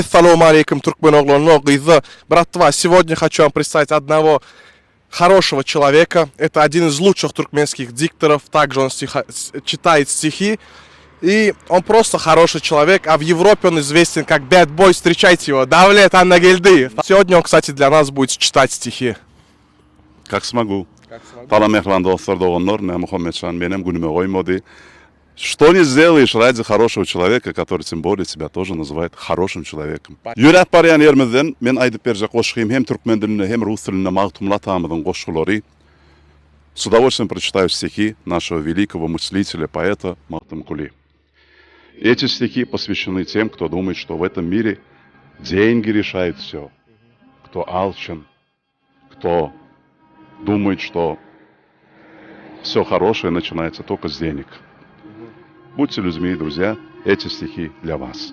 Ассаляму алейкум, туркменоглон, Гиза. Братва, сегодня хочу вам представить одного хорошего человека. Это один из лучших туркменских дикторов. Также он читает стихи. И он просто хороший человек. А в Европе он известен как Bad Boy. Встречайте его. Давлет Аннагельды. Сегодня он, кстати, для нас будет читать стихи. Как смогу. Талам мехван достар доғоннор, мен Мухаммедшан, менем гүніме оймоди. Что не сделаешь ради хорошего человека, который тем более себя тоже называет хорошим человеком. Юрат барян ермізден, мен айтып бер жақ қошқим, hem түркмен тіліне, hem рус тіліне мағтумлатамыдың қошқылары. С удовольствием прочитаю стихи нашего великого мыслителя, поэта Махтум Кули. Эти стихи посвящены тем, кто думает, что в этом мире деньги решают все. Кто алчен, кто думает, что все хорошее начинается только с денег. Будьте людьми, друзья, эти стихи для вас.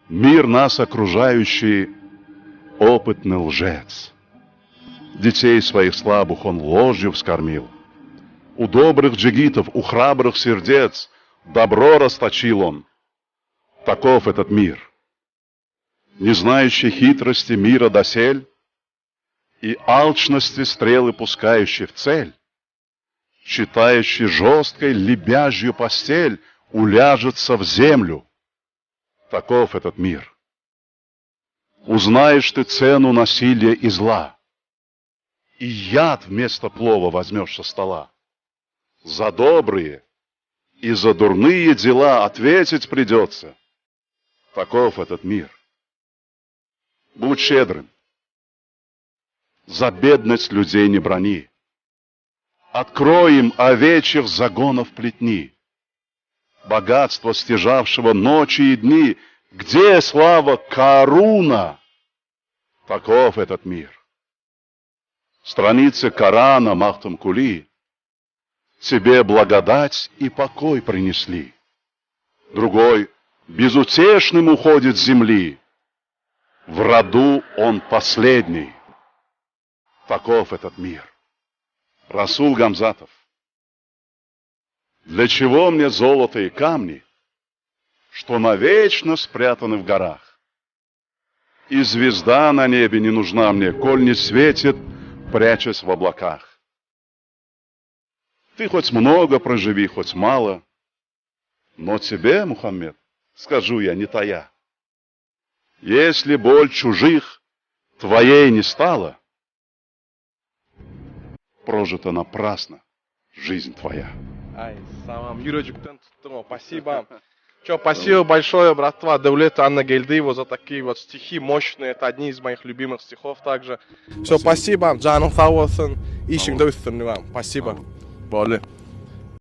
Мир нас окружающий опытный лжец. Детей своих слабых он ложью вскормил. У добрых джигитов, у храбрых сердец добро расточил он. Таков этот мир. Не знающий хитрости мира досель и алчности стрелы пускающий в цель, считающий жесткой лебяжью постель, уляжется в землю. Таков этот мир. Узнаешь ты цену насилия и зла, и яд вместо плова возьмешь со стола. За добрые и за дурные дела ответить придется. Таков этот мир. Будь щедрым. За бедность людей не брони. Открой им овечьих загонов плетни. Богатство стяжавшего ночи и дни, где слава Кааруна? Таков этот мир. Страницы Корана Махтум Кули тебе благодать и покой принесли. Другой безутешным уходит с земли. В роду он последний. Таков этот мир. Расул Гамзатов. Для чего мне золото и камни, что навечно спрятаны в горах? И звезда на небе не нужна мне, коль не светит, прячась в облаках. Ты хоть много проживи, хоть мало, но тебе, Мухаммед, скажу я, не тая. Если боль чужих твоей не стала, прожита напрасно жизнь твоя. Ай, самым Юрочком туттумо, спасибо. Спасибо большое, братва, Давлету Аннагельдыеву за такие вот стихи мощные. Это одни из моих любимых стихов также. Все, спасибо. Джану Фауэлсон. Ищем до вам. Спасибо. Боли.